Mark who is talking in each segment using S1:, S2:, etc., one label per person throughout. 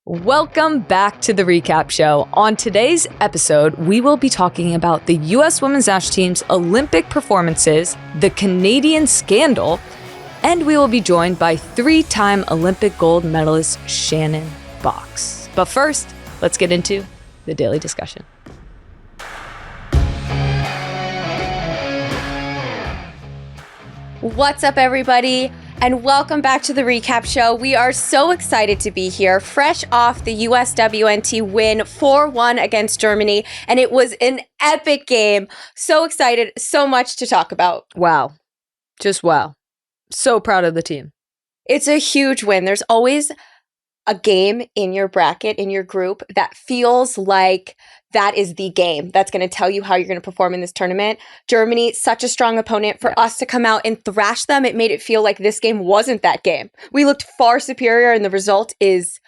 S1: Welcome back to the recap show. On today's episode, we will be talking about the U.S. women's national team's Olympic performances, the Canadian scandal, and we will be joined by three-time Olympic gold medalist Shannon Boxx. But first, let's get into the daily discussion.
S2: What's up, everybody? And welcome back to the recap show. We are so excited to be here, fresh off the USWNT win 4-1 against Germany. And it was an epic game. So excited, so much to talk about.
S1: Wow. Just wow. So proud of the team.
S2: It's a huge win. There's always a game in your bracket, in your group, that feels like that is the game that's going to tell you how you're going to perform in this tournament. Germany, such a strong opponent. For us to come out and thrash them, it made it feel like this game wasn't that game. We looked far superior, and the result is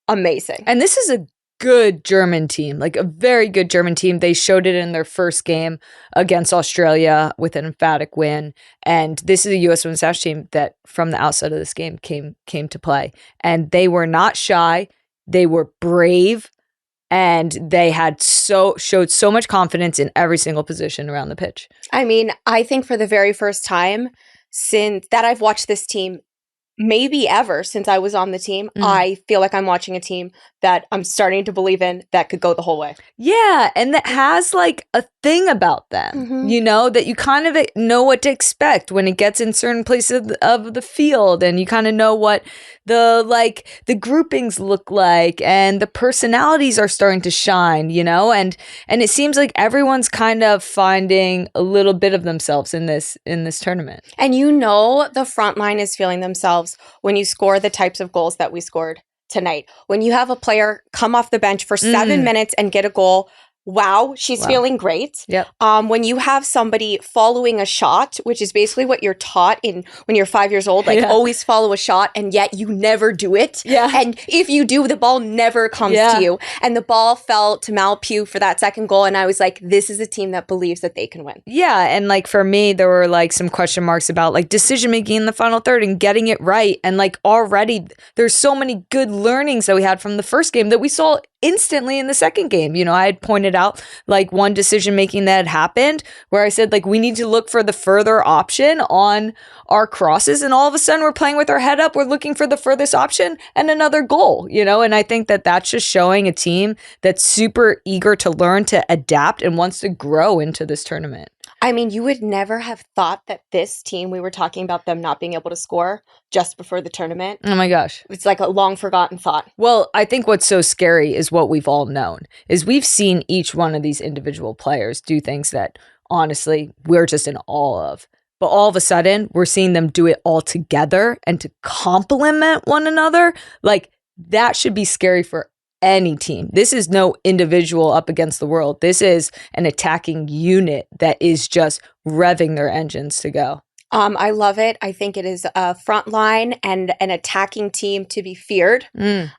S2: amazing.
S1: And this is a good German team, like a very good German team. They showed it in their first game against Australia with an emphatic win. And this is a U.S. women's national team that from the outset of this game came to play. And they were not shy. They were brave. And they had showed so much confidence in every single position around the pitch.
S2: I mean, I think for the very first time since that I've watched this team, maybe ever since I was on the team, I feel like I'm watching a team that I'm starting to believe in that could go the whole way.
S1: Yeah, and that has like a thing about them, you know, that you kind of know what to expect when it gets in certain places of the field, and you kind of know what the groupings look like, and the personalities are starting to shine, you know, and it seems like everyone's kind of finding a little bit of themselves in this tournament.
S2: And you know the front line is feeling themselves when you score the types of goals that we scored tonight. When you have a player come off the bench for 7 minutes and get a goal, wow, she's feeling great.
S1: Yep.
S2: When you have somebody following a shot, which is basically what you're taught when you're 5 years old, like always follow a shot, and yet you never do it.
S1: Yeah.
S2: And if you do, the ball never comes to you. And the ball fell to Mal Pugh for that second goal, and I was like, this is a team that believes that they can win.
S1: Yeah, and like for me, there were like some question marks about like decision making in the final third and getting it right. And like already there's so many good learnings that we had from the first game that we saw instantly in the second game. You know, I had pointed out like one decision making that had happened where I said like we need to look for the further option on our crosses, and all of a sudden we're playing with our head up, we're looking for the furthest option and another goal, you know. And I think that that's just showing a team that's super eager to learn, to adapt, and wants to grow into this tournament.
S2: I mean, you would never have thought that this team, we were talking about them not being able to score just before the tournament.
S1: Oh my gosh.
S2: It's like a long forgotten thought.
S1: Well, I think what's so scary is what we've all known, is we've seen each one of these individual players do things that honestly we're just in awe of. But all of a sudden, we're seeing them do it all together and to complement one another. Like that should be scary for any team. This is no individual up against the world. This is an attacking unit that is just revving their engines to go.
S2: I love it. I think it is a front line and an attacking team to be feared. And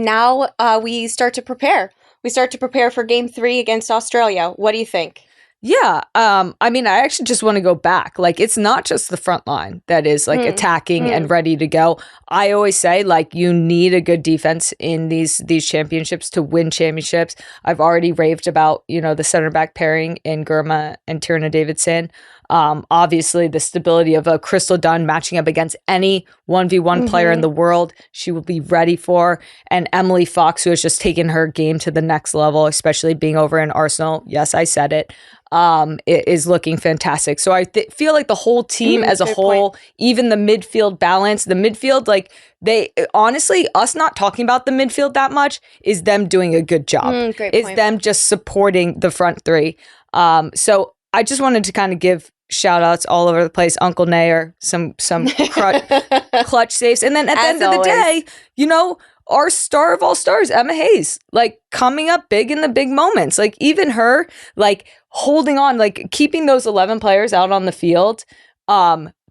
S2: now we start to prepare. We start to prepare for game 3 against Australia. What do you think?
S1: Yeah. I mean, I actually just want to go back. Like, it's not just the front line that is like attacking and ready to go. I always say like you need a good defense in these championships to win championships. I've already raved about, you know, the center back pairing in Germa and Tierna Davidson. Obviously the stability of a Crystal Dunn matching up against any 1v1 player in the world, she will be ready for. And Emily Fox, who has just taken her game to the next level, especially being over in Arsenal. Yes, I said it. It is looking fantastic. So I feel like the whole team as a whole, even the midfield balance, the midfield, like they honestly, us not talking about the midfield that much is them doing a good job. It's them just supporting the front three. So I just wanted to kind of give shout outs all over the place. Uncle Nair, some clutch saves. And then at the end of the day, you know, our star of all stars, Emma Hayes, like coming up big in the big moments. Like even her, like holding on, like keeping those 11 players out on the field,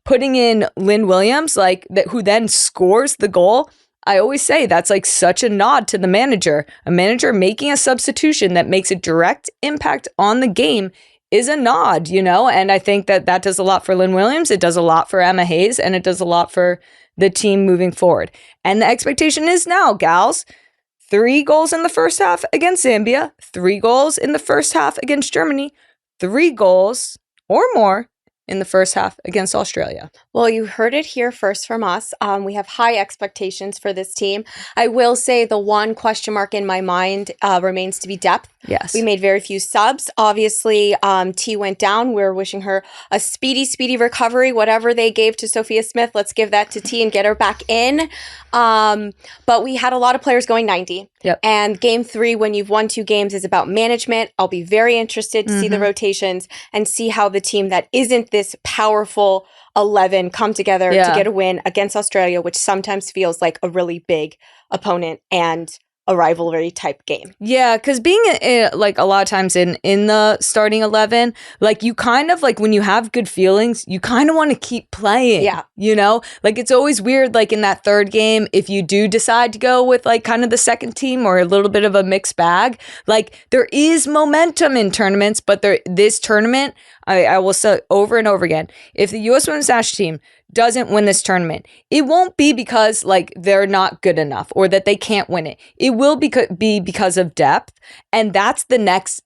S1: putting in Lynn Williams, like that, who then scores the goal. I always say that's like such a nod to the manager. A manager making a substitution that makes a direct impact on the game is a nod, you know? And I think that that does a lot for Lynn Williams. It does a lot for Emma Hayes, and it does a lot for the team moving forward. And the expectation is now, gals, 3 goals in the first half against Zambia, 3 goals in the first half against Germany, 3 goals or more in the first half against Australia.
S2: Well, you heard it here first from us. We have high expectations for this team. I will say the one question mark in my mind remains to be depth.
S1: Yes.
S2: We made very few subs. Obviously, T went down. We're wishing her a speedy recovery. Whatever they gave to Sophia Smith, let's give that to T and get her back in. But we had a lot of players going 90.
S1: Yep.
S2: And game 3, when you've won 2 games, is about management. I'll be very interested to see the rotations and see how the team that isn't this powerful 11 come together to get a win against Australia, which sometimes feels like a really big opponent and a rivalry type game.
S1: Yeah, because being like a lot of times in the starting 11, like you kind of like when you have good feelings, you kind of want to keep playing.
S2: Yeah.
S1: You know, like it's always weird, like in that third game, if you do decide to go with like kind of the second team or a little bit of a mixed bag, like there is momentum in tournaments, but this tournament, I will say over and over again, if the U.S. Women's National Team doesn't win this tournament, it won't be because like they're not good enough or that they can't win it. It will be because of depth, and that's the next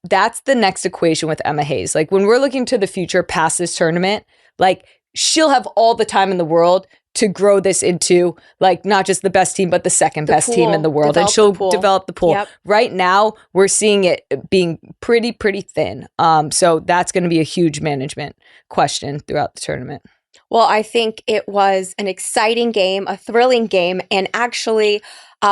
S1: equation with Emma Hayes. Like when we're looking to the future past this tournament, like she'll have all the time in the world to grow this into like not just the best team, but the second best team in the world. And she'll develop the pool.
S2: Yep.
S1: Right now, we're seeing it being pretty thin. So that's going to be a huge management question throughout the tournament.
S2: Well, I think it was an exciting game, a thrilling game, and actually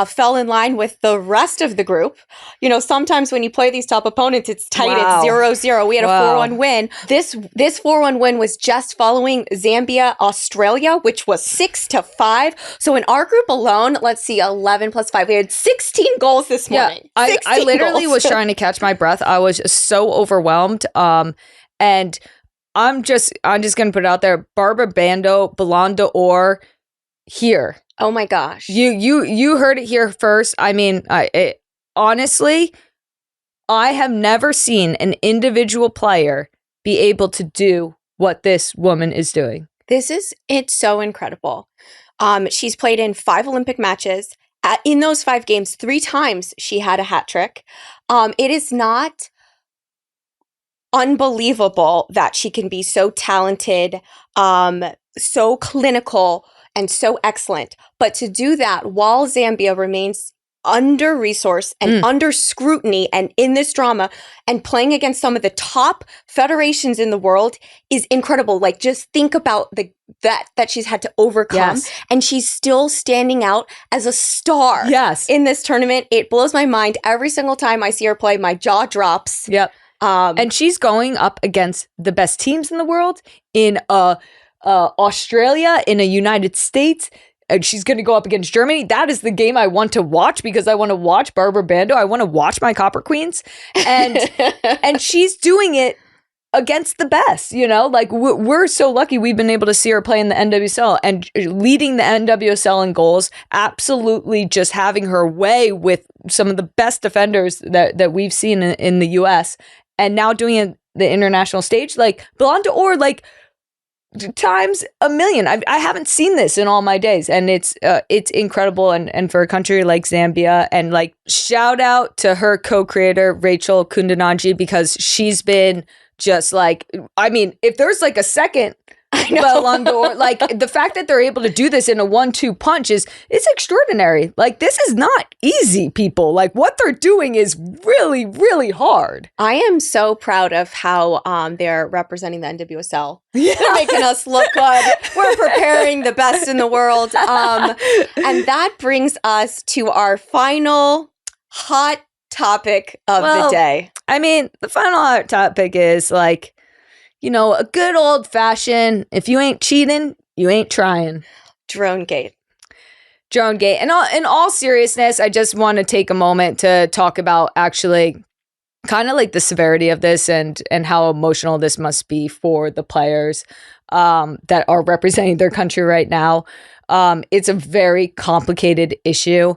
S2: fell in line with the rest of the group. You know, sometimes when you play these top opponents, it's tight. It's 0-0. We had a 4-1 win. This 4-1 win was just following Zambia, Australia, which was 6-5. So in our group alone, let's see, 11 plus 5. We had 16 goals this morning.
S1: Yeah, I literally was trying to catch my breath. I was so overwhelmed. And I'm just gonna put it out there. Barbra Banda, Ballon d'Or, here.
S2: Oh my gosh!
S1: You heard it here first. I mean, honestly, I have never seen an individual player be able to do what this woman is doing.
S2: It's so incredible. She's played in 5 Olympic matches. In those 5 games, 3 times she had a hat trick. It is not unbelievable that she can be so talented, so clinical, and so excellent. But to do that while Zambia remains under-resourced and under scrutiny and in this drama and playing against some of the top federations in the world is incredible. Like, just think about that she's had to overcome.
S1: Yes.
S2: And she's still standing out as a star in this tournament. It blows my mind. Every single time I see her play, my jaw drops.
S1: Yep. And she's going up against the best teams in the world in Australia, in a United States. And she's going to go up against Germany. That is the game I want to watch because I want to watch Barbra Banda. I want to watch my Copper Queens. And and she's doing it against the best, you know? Like, we're so lucky we've been able to see her play in the NWSL and leading the NWSL in goals, absolutely just having her way with some of the best defenders that we've seen in the U.S. and now doing it the international stage. Like, Ballon d'Or, like, times a million. I haven't seen this in all my days, and it's incredible. And for a country like Zambia, and like shout out to her co-creator Rachel Kundananji, because she's been just like, I mean, if there's like a second Ballon d'Or, like the fact that they're able to do this in a 1-2 punch it's extraordinary. Like, this is not easy, people. Like, what they're doing is really, really hard.
S2: I am so proud of how they're representing the NWSL. Yeah. They're making us look good. We're preparing the best in the world. And that brings us to our final hot topic of the day.
S1: I mean, the final hot topic is like, you know, a good old fashioned, if you ain't cheating, you ain't trying.
S2: Drone gate.
S1: And in all seriousness, I just want to take a moment to talk about actually kind of like the severity of this and how emotional this must be for the players that are representing their country right now. It's a very complicated issue.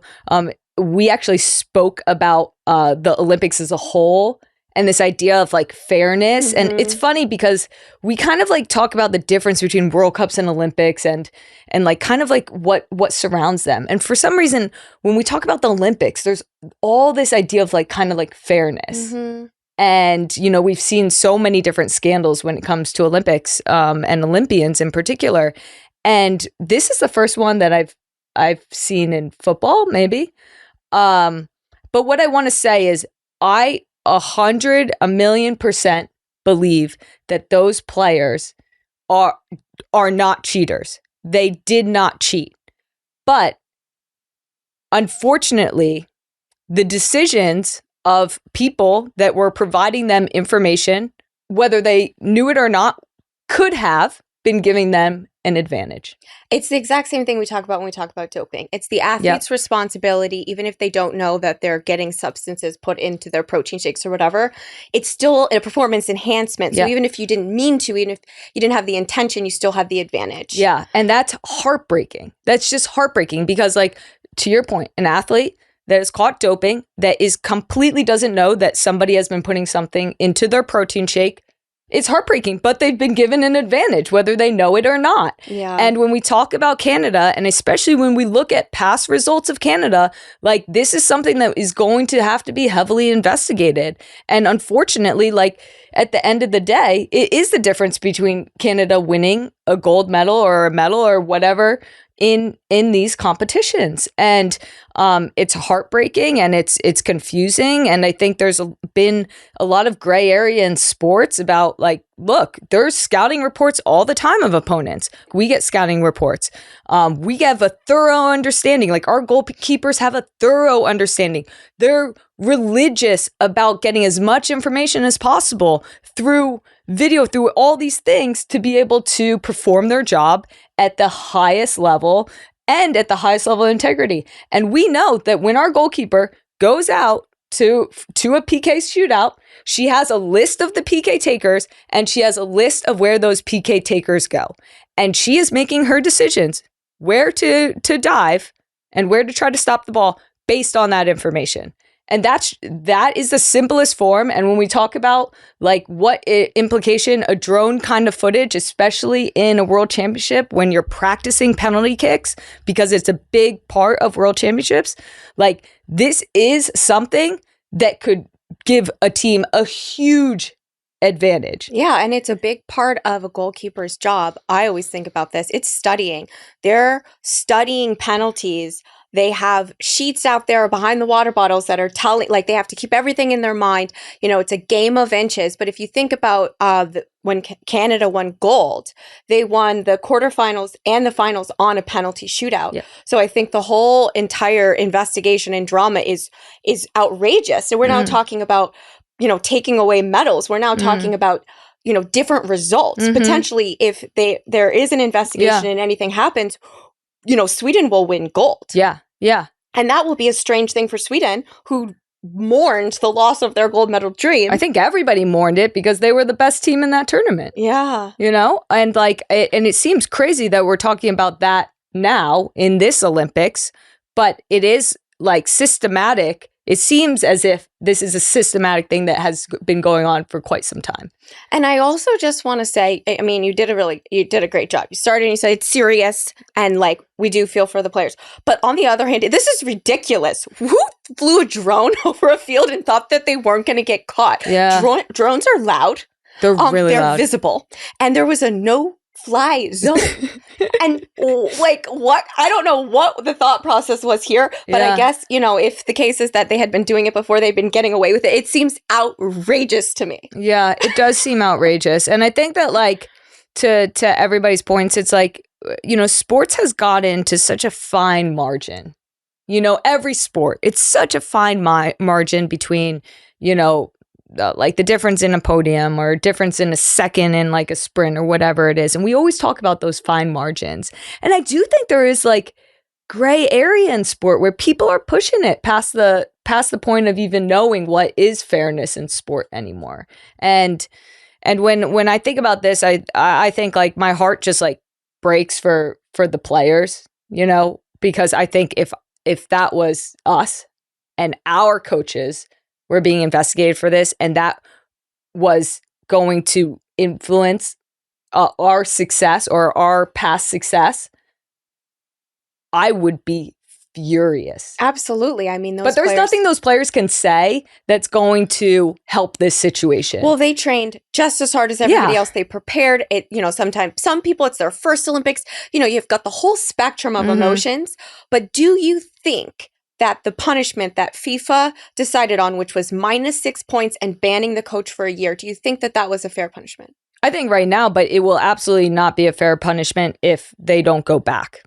S1: We actually spoke about the Olympics as a whole and this idea of like fairness. And it's funny because we kind of like talk about the difference between World Cups and Olympics and like kind of like what surrounds them. And for some reason, when we talk about the Olympics, there's all this idea of like kind of like fairness. And, you know, we've seen so many different scandals when it comes to Olympics and Olympians in particular. And this is the first one that I've seen in football, maybe. But what I want to say is I 1,000,000% believe that those players are not cheaters. They did not cheat. But unfortunately, the decisions of people that were providing them information, whether they knew it or not, could have been giving them an advantage.
S2: It's the exact same thing we talk about when we talk about doping. It's the athlete's responsibility, even if they don't know that they're getting substances put into their protein shakes or whatever. It's still a performance enhancement. So even if you didn't mean to, even if you didn't have the intention, you still have the advantage.
S1: Yeah. And that's heartbreaking. That's just heartbreaking because, like, to your point, an athlete that is caught doping, that is completely doesn't know that somebody has been putting something into their protein shake. It's heartbreaking, but they've been given an advantage, whether they know it or not.
S2: Yeah.
S1: And when we talk about Canada, and especially when we look at past results of Canada, like this is something that is going to have to be heavily investigated. And unfortunately, like at the end of the day, it is the difference between Canada winning a gold medal or a medal or whatever in these competitions. And it's heartbreaking and it's confusing. And I think there's been a lot of gray area in sports about like, look, there's scouting reports all the time of opponents. We get scouting reports. We have a thorough understanding. Like our goalkeepers have a thorough understanding. They're religious about getting as much information as possible through video, through all these things to be able to perform their job at the highest level and at the highest level of integrity. And we know that when our goalkeeper goes out to a PK shootout, she has a list of the PK takers and she has a list of where those PK takers go. And she is making her decisions where to dive and where to try to stop the ball based on that information. And that is the simplest form. And when we talk about like what implication a drone kind of footage, especially in a world championship, when you're practicing penalty kicks, because it's a big part of world championships, like this is something that could give a team a huge advantage.
S2: Yeah, and it's a big part of a goalkeeper's job. I always think about this. It's studying. They're studying penalties. They have sheets out there behind the water bottles that are telling, like they have to keep everything in their mind. You know, it's a game of inches. But if you think about when Canada won gold, they won the quarterfinals and the finals on a penalty shootout. Yeah. So I think the whole entire investigation and drama is outrageous. So we're now talking about, you know, taking away medals. We're now talking about, you know, different results. Potentially, if there is an investigation and anything happens, you know, Sweden will win gold.
S1: Yeah. Yeah.
S2: And that will be a strange thing for Sweden, who mourned the loss of their gold medal dream.
S1: I think everybody mourned it because they were the best team in that tournament.
S2: Yeah.
S1: You know, and like, and it seems crazy that we're talking about that now in this Olympics, but it is like systematic. It seems as if this is a systematic thing that has been going on for quite some time.
S2: And I also just want to say, I mean, you did a great job. You started and you said it's serious and like we do feel for the players. But on the other hand, this is ridiculous. Who flew a drone over a field and thought that they weren't going to get caught?
S1: Yeah.
S2: Drones are loud.
S1: They're really loud.
S2: They're visible. And there was a no-fly zone. And like what? I don't know what the thought process was here, but I guess, you know, if the case is that they had been doing it before, they've been getting away with it. It seems outrageous to me.
S1: Yeah, it does seem outrageous. And I think that like to everybody's points, it's like, you know, sports has gotten to such a fine margin. You know, every sport, it's such a fine margin between, you know, like the difference in a podium or difference in a second in like a sprint or whatever it is. And we always talk about those fine margins. And I do think there is like gray area in sport where people are pushing it past the point of even knowing what is fairness in sport anymore. And when I think about this, I think like my heart just like breaks for the players, you know, because I think if that was us and our coaches were being investigated for this, and that was going to influence our success or our past success, I would be furious.
S2: Absolutely. I mean,
S1: but there's nothing those players can say that's going to help this situation.
S2: Well, they trained just as hard as everybody else. They prepared it. Sometimes some people, it's their first Olympics. You've got the whole spectrum of emotions. But do you think that the punishment that FIFA decided on, which was -6 points and banning the coach for a year, do you think that that was a fair punishment?
S1: I think right now, but it will absolutely not be a fair punishment if they don't go back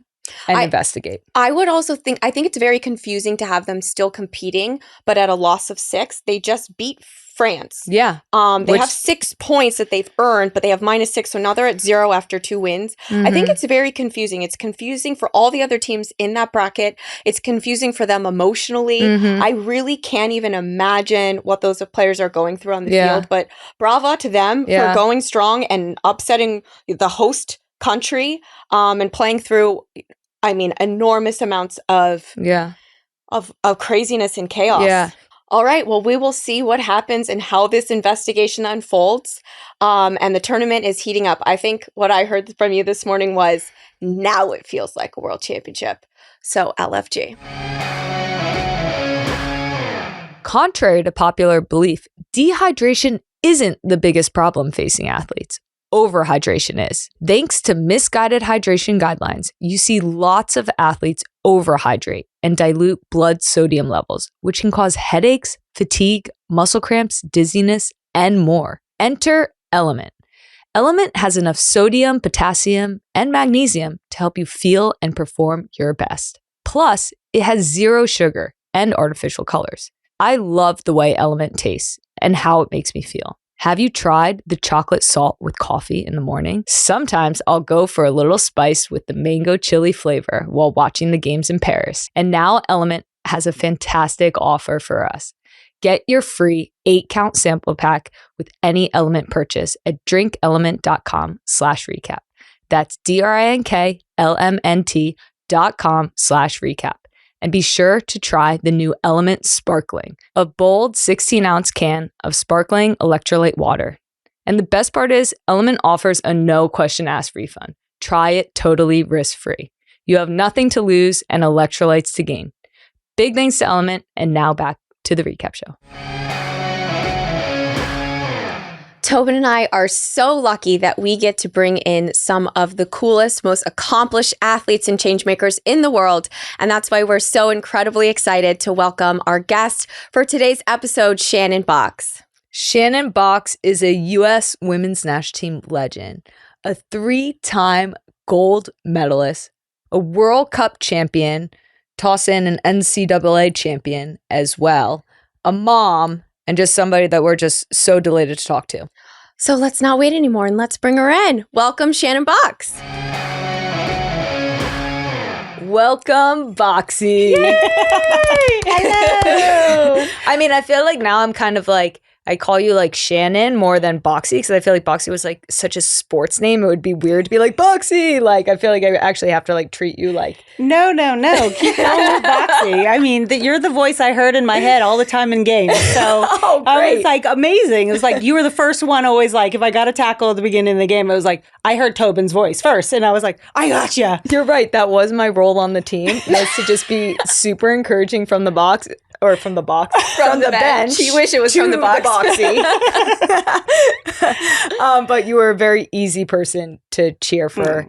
S1: and investigate.
S2: I would also think it's very confusing to have them still competing, but at a loss of 6. They just beat France.
S1: Yeah.
S2: They have 6 points that they've earned, but they have -6. So now they're at 0 after 2 wins. I think it's very confusing. It's confusing for all the other teams in that bracket. It's confusing for them emotionally. I really can't even imagine what those players are going through on the field. But bravo to them for going strong and upsetting the host country and playing through, enormous amounts of craziness and chaos.
S1: Yeah.
S2: All right. Well, we will see what happens and how this investigation unfolds. And the tournament is heating up. I think what I heard from you this morning was now it feels like a world championship. So LFG.
S1: Contrary to popular belief, dehydration isn't the biggest problem facing athletes. Overhydration is. Thanks to misguided hydration guidelines, you see lots of athletes overhydrate and dilute blood sodium levels, which can cause headaches, fatigue, muscle cramps, dizziness, and more. Enter Element. Element has enough sodium, potassium, and magnesium to help you feel and perform your best. Plus, it has 0 sugar and artificial colors. I love the way Element tastes and how it makes me feel. Have you tried the chocolate salt with coffee in the morning? Sometimes I'll go for a little spice with the mango chili flavor while watching the games in Paris. And now Element has a fantastic offer for us. Get your free 8-count sample pack with any Element purchase at drinkelement.com/recap. That's drinklmnt.com/recap. And be sure to try the new Element Sparkling, a bold 16-ounce can of sparkling electrolyte water. And the best part is, Element offers a no-question-asked refund. Try it totally risk-free. You have nothing to lose and electrolytes to gain. Big thanks to Element, and now back to the recap show.
S2: Tobin and I are so lucky that we get to bring in some of the coolest, most accomplished athletes and changemakers in the world. And that's why we're so incredibly excited to welcome our guest for today's episode, Shannon Boxx.
S1: Shannon Boxx is a U.S. women's national team legend, a 3-time gold medalist, a World Cup champion, toss in an NCAA champion as well, a mom, and just somebody that we're just so delighted to talk to.
S2: So let's not wait anymore and let's bring her in. Welcome, Shannon Boxx.
S1: Welcome, Boxy.
S2: Yay! Hello.
S1: I mean, I feel like now I'm kind of like, I call you like Shannon more than Boxy because I feel like Boxy was like such a sports name. It would be weird to be like Boxy. Like, I feel like I actually have to like treat you like.
S3: No. Keep going with Boxy. I mean, you're the voice I heard in my head all the time in games. So I was like, amazing. It was like, you were the first one always like, if I got a tackle at the beginning of the game, I was like, I heard Tobin's voice first. And I was like, I gotcha.
S1: You're right. That was my role on the team, was to just be super encouraging from the box. Or from the box.
S2: From the bench. You wish it was from the box.
S1: But you were a very easy person to cheer for.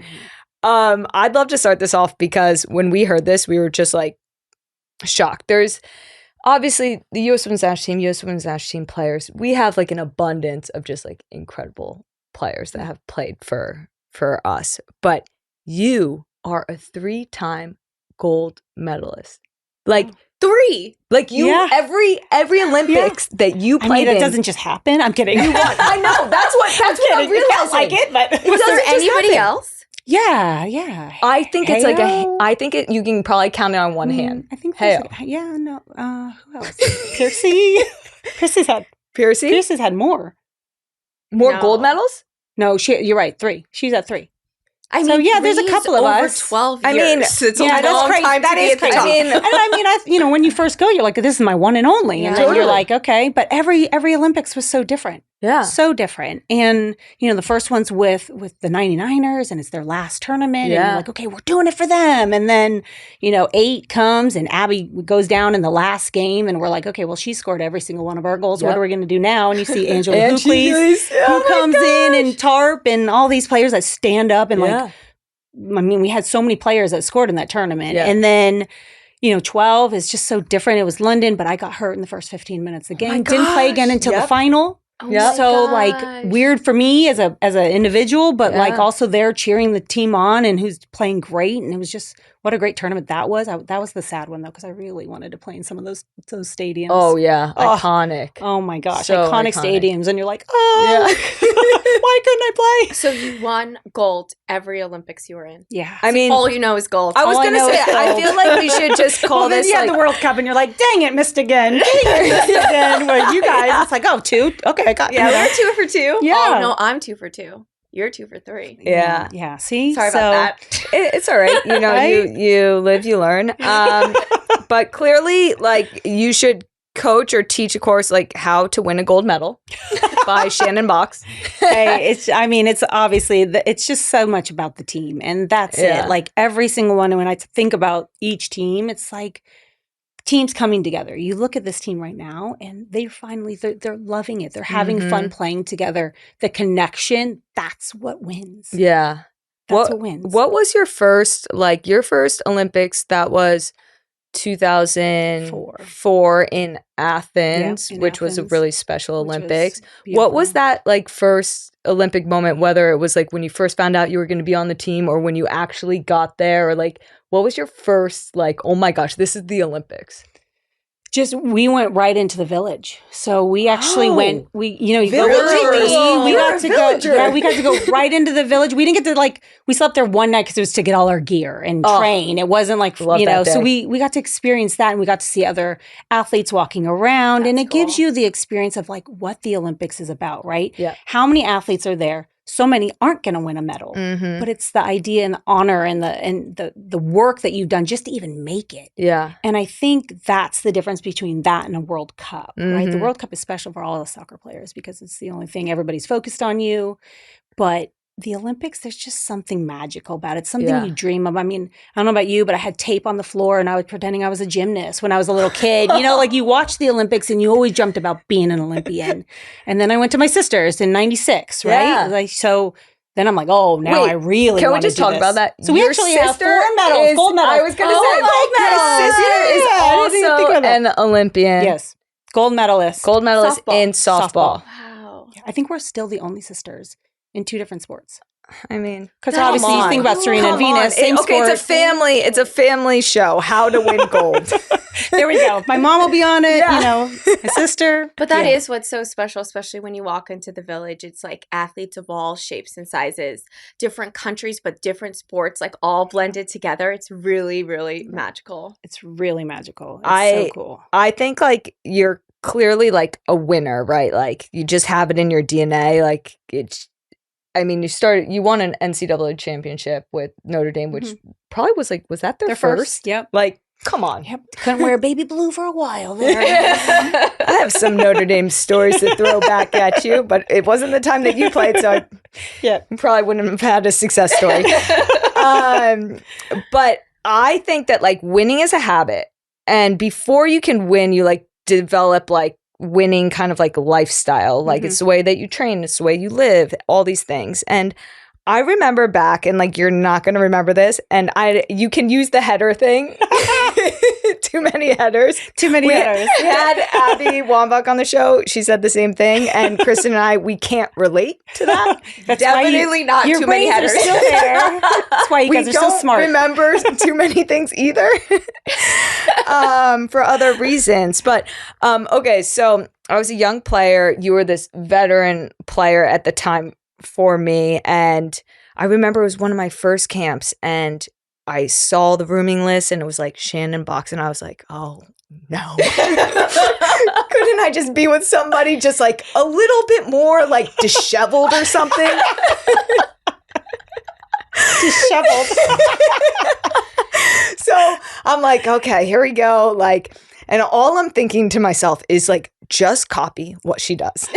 S1: I'd love to start this off because when we heard this, we were just like shocked. There's obviously the U.S. Women's National Team players. We have like an abundance of just like incredible players that have played for us. But you are a 3-time gold medalist. Like,
S2: 3.
S1: Like you, every Olympics that you played
S3: it doesn't just happen. I'm kidding.
S1: You won. I know. That's what I'm realizing.
S3: It felt like it, but
S2: was there anybody else?
S3: Yeah.
S1: I think it's like you can probably count it on one hand.
S3: I think
S1: Hale.
S3: Who else? Piercy. Piercy's had more.
S1: More gold medals?
S3: No, you're right. 3. She's at 3.
S2: I mean,
S3: so yeah, there's a couple of
S2: over
S3: us.
S2: 12 years.
S1: I mean,
S2: it's
S3: yeah,
S2: a
S3: that's
S2: long
S3: crazy.
S2: time
S3: That
S2: to
S3: is
S2: be at the
S3: crazy.
S2: top.
S3: I mean, when you first go, you're like, this is my one and only. And then you're like, okay. But every Olympics was so different.
S1: Yeah.
S3: So different. And, the first one's with the 99ers and it's their last tournament.
S1: Yeah.
S3: And you're like, okay, we're doing it for them. And then, 8 comes and Abby goes down in the last game. And we're like, okay, well, she scored every single one of our goals. What are we going to do now? And you see Angela Hookleys, who comes in, and Tarp and all these players that stand up and we had so many players that scored in that tournament. Yeah. And then, 12 is just so different. It was London, but I got hurt in the first 15 minutes of the game. Didn't play again until the final.
S2: Oh
S3: so like weird for me as an individual, but like also they're cheering the team on and who's playing great. And it was just, what a great tournament that was. That was the sad one though, because I really wanted to play in some of those stadiums.
S1: Oh yeah, iconic.
S3: Oh my gosh,
S1: so
S3: iconic stadiums, and you're like, why couldn't I play?
S2: So you won gold every Olympics you were in.
S3: Yeah,
S2: I mean, all you know is gold.
S1: I was gonna say, I feel like we should just call this.
S3: Then you had the World Cup, and you're like, dang it, missed again. Dang it, missed again. Well, you guys, it's like, 2. Okay, I got.
S2: Yeah, we're 2 for 2.
S3: Yeah.
S2: Oh no, I'm 2 for 2. You're 2 for 3.
S3: Yeah. Yeah. See?
S2: Sorry about that.
S1: It's all right. Right? you live, you learn. But clearly, like, you should coach or teach a course like How to Win a Gold Medal by Shannon Boxx.
S3: Hey, it's obviously, it's just so much about the team. And that's it. Like every single one. And when I think about each team, it's like, teams coming together. You look at this team right now and they're loving it. They're having fun playing together. The connection, that's what wins.
S1: Yeah.
S3: That's what wins.
S1: What was your first Olympics? That was 2004 in Athens, which was a really special Olympics. What was that like first Olympic moment, whether it was like when you first found out you were going to be on the team or when you actually got there, or like what was your first like, oh my gosh, this is the Olympics?
S3: We went right into the village. So we actually went, we got to go right into the village. We didn't get to we slept there one night because it was to get all our gear and train. It wasn't like, so we got to experience that and we got to see other athletes walking around. That's and it gives you the experience of like what the Olympics is about, right?
S1: Yeah.
S3: How many athletes are there? So many aren't going to win a medal, but it's the idea and the honor and the work that you've done just to even make it.
S1: Yeah.
S3: And I think that's the difference between that and a World Cup, right? The World Cup is special for all the soccer players because it's the only thing everybody's focused on you. But the Olympics, there's just something magical about it. Something you dream of. I mean, I don't know about you, but I had tape on the floor and I was pretending I was a gymnast when I was a little kid. Like you watch the Olympics and you always dreamt about being an Olympian. And then I went to my sister's in 96, right?
S1: Yeah.
S3: So then I'm like, I really
S1: can we
S3: want
S1: just
S3: to do
S1: talk
S3: this.
S1: about that?
S3: So we actually have 4 medals, gold medals.
S1: I was going to say, your sister is also an Olympian.
S3: Yes. Gold medalist.
S1: In softball.
S2: Wow.
S3: I think we're still the only sisters in 2 different sports.
S1: I mean,
S3: because obviously you think about Serena and Venus.
S1: It's a family show. How to Win Gold.
S3: There we go. My mom will be on it. My sister.
S2: But that is what's so special, especially when you walk into the village. It's like athletes of all shapes and sizes, different countries, but different sports, like all blended together. It's really, really magical.
S3: It's really magical. It's so cool.
S1: I think like you're clearly like a winner, right? Like you just have it in your DNA. Like it's. I mean, you won an NCAA championship with Notre Dame, which probably was that their first?
S3: Yep.
S1: Like, come on.
S3: Yep. Couldn't wear baby blue for a while there.
S1: I have some Notre Dame stories to throw back at you, but it wasn't the time that you played, so I probably wouldn't have had a success story. But I think that like winning is a habit. And before you can win, you like develop like winning kind of like a lifestyle. Like it's the way that you train, it's the way you live, all these things. And I remember back, and like you're not going to remember this, and you can use the header thing. Too many headers.
S3: We
S1: had Abby Wambach on the show. She said the same thing, and Kristen and I, we can't relate to that.
S3: That's
S2: definitely not too many headers.
S3: Are still there. That's why you guys are so smart.
S1: We don't remember too many things either, for other reasons. But okay, so I was a young player. You were this veteran player at the time for me, and I remember it was one of my first camps, and I saw the rooming list and it was like Shannon Boxx, and I was like, oh no. Couldn't I just be with somebody just like a little bit more like disheveled or something?
S3: Disheveled.
S1: So I'm like, okay, here we go. Like, and all I'm thinking to myself is like, just copy what she does.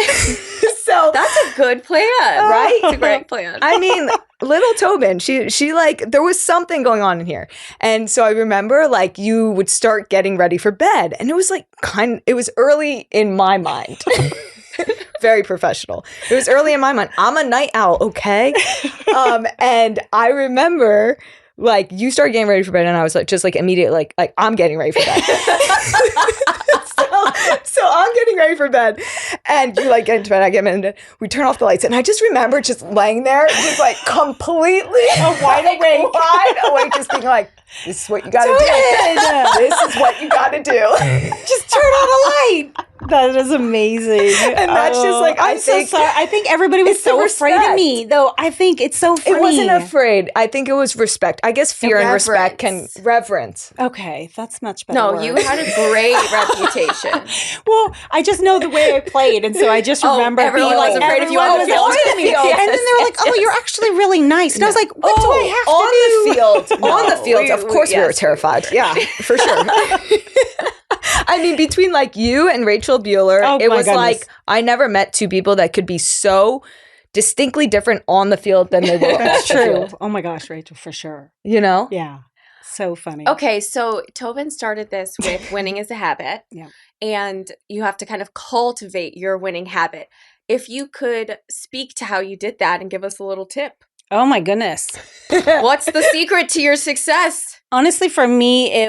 S1: So
S2: that's a good plan, right? It's a great plan.
S1: I mean, little Tobin, she like, there was something going on in here. And so I remember like you would start getting ready for bed, and it was like it was early in my mind. Very professional. It was early in my mind. I'm a night owl, okay? And I remember like you started getting ready for bed, and I was like, just like immediately like I'm getting ready for bed. So I'm getting ready for bed, and you like get into bed. I get in bed. We turn off the lights, and I just remember just laying there, just like completely wide awake, just being like, "This is what you got to do. This is what you got to do.
S3: Just turn on a light." That is amazing.
S1: And that's just like,
S3: I'm so sorry. I think everybody was so afraid of me, though. I think it's so funny.
S1: It wasn't afraid. I think it was respect. I guess fear and respect can reverence.
S3: Okay, that's much better.
S2: No,
S3: word.
S2: you had a great reputation.
S3: Well, I just know the way I played, and so I just remember
S2: everyone was afraid of you on the field.
S3: And then they were like, "Oh, you're actually really nice." And I was like, "What do I have
S1: to do?" On the field, of course, we were terrified. Yeah, for sure. I mean, between like you and Rachel Bueller, it was like I never met two people that could be so distinctly different on the field than they were.
S3: That's true. Oh my gosh, Rachel, for sure.
S1: You know?
S3: Yeah. So funny.
S2: Okay, so Tobin started this with winning is a habit.
S3: Yeah.
S2: And you have to kind of cultivate your winning habit. If you could speak to how you did that and give us a little tip.
S3: Oh my goodness.
S2: What's the secret to your success?
S3: Honestly, for me,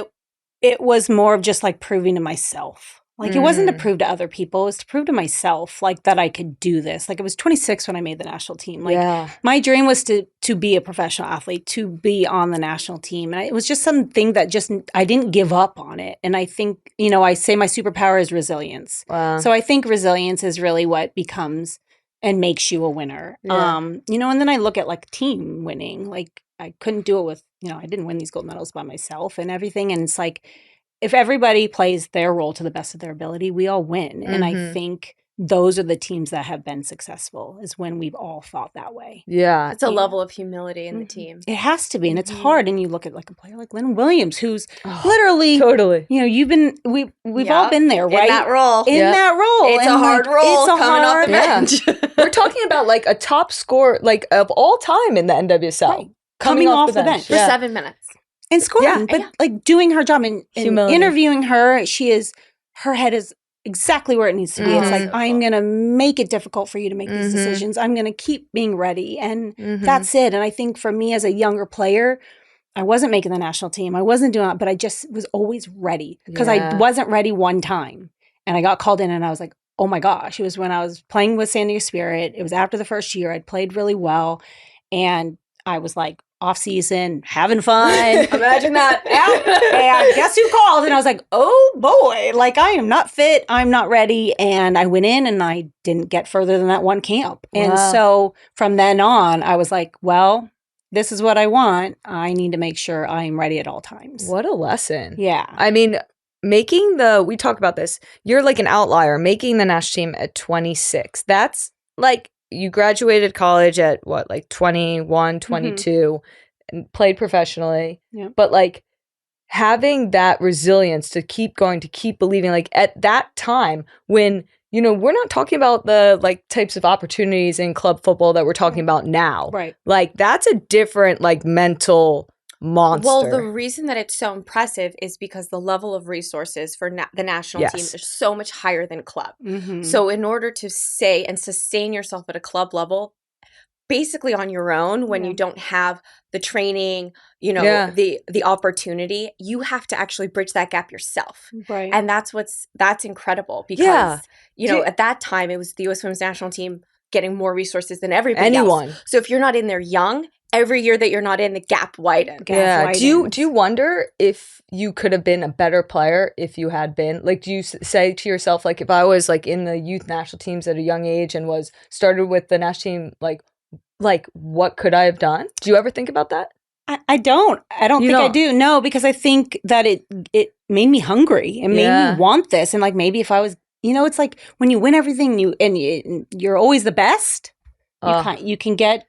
S3: it was more of just like proving to myself. Like it wasn't to prove to other people, it was to prove to myself like that I could do this. Like I was 26 when I made the national team. Like my dream was to be a professional athlete, to be on the national team. And it was just something that just I didn't give up on it. And I think, I say my superpower is resilience.
S1: Wow.
S3: So I think resilience is really what becomes and makes you a winner.
S1: Yeah.
S3: And then I look at like team winning. Like I couldn't do it with, I didn't win these gold medals by myself and everything. And it's like, if everybody plays their role to the best of their ability, we all win. And I think those are the teams that have been successful, is when we've all thought that way.
S1: Yeah.
S2: It's a level of humility in the team.
S3: It has to be. And it's hard. And you look at like a player like Lynn Williams, who's literally,
S1: totally,
S3: we've all been there, right?
S2: In that role.
S3: That role.
S2: It's a hard role coming off the bench.
S1: We're talking about like a top scorer, like of all time in the NWSL.
S3: Right. Coming off the bench.
S2: For 7 minutes.
S3: And scoring, but like doing her job and interviewing her, her head is exactly where it needs to be. It's like, I'm going to make it difficult for you to make these decisions. I'm going to keep being ready. And that's it. And I think for me as a younger player, I wasn't making the national team. I wasn't doing it, but I just was always ready because I wasn't ready one time. And I got called in and I was like, oh my gosh. It was when I was playing with San Diego Spirit. It was after the first year. I'd played really well. And I was like, off season, having fun.
S1: Imagine that.
S3: And guess who called? And I was like, oh boy, like I am not fit. I'm not ready. And I went in and I didn't get further than that one camp. Wow. And so from then on, I was like, well, this is what I want. I need to make sure I'm ready at all times.
S1: What a lesson.
S3: Yeah.
S1: I mean, we talk about this, you're like an outlier, making the national team at 26. That's like, you graduated college at what, like 21, 22, and played professionally. Yeah. But like having that resilience to keep going, to keep believing, like at that time when, we're not talking about the like types of opportunities in club football that we're talking about now.
S3: Right.
S1: Like that's a different like mental monster.
S2: Well, the reason that it's so impressive is because the level of resources for the national team is so much higher than club. So in order to stay and sustain yourself at a club level, basically on your own, when you don't have the training, the opportunity, you have to actually bridge that gap yourself.
S3: Right.
S2: And that's incredible because, at that time it was the US Women's National Team getting more resources than everybody else. So if you're not in there young, every year that you're not in, the gap widens.
S1: Do you wonder if you could have been a better player if you had been? Like, do you say to yourself, like, if I was like in the youth national teams at a young age and was started with the national team, like what could I have done? Do you ever think about that?
S3: I don't think I do. No, because I think that it made me hungry. It made me want this. And like maybe if I was, it's like when you win everything, you're always the best. You can get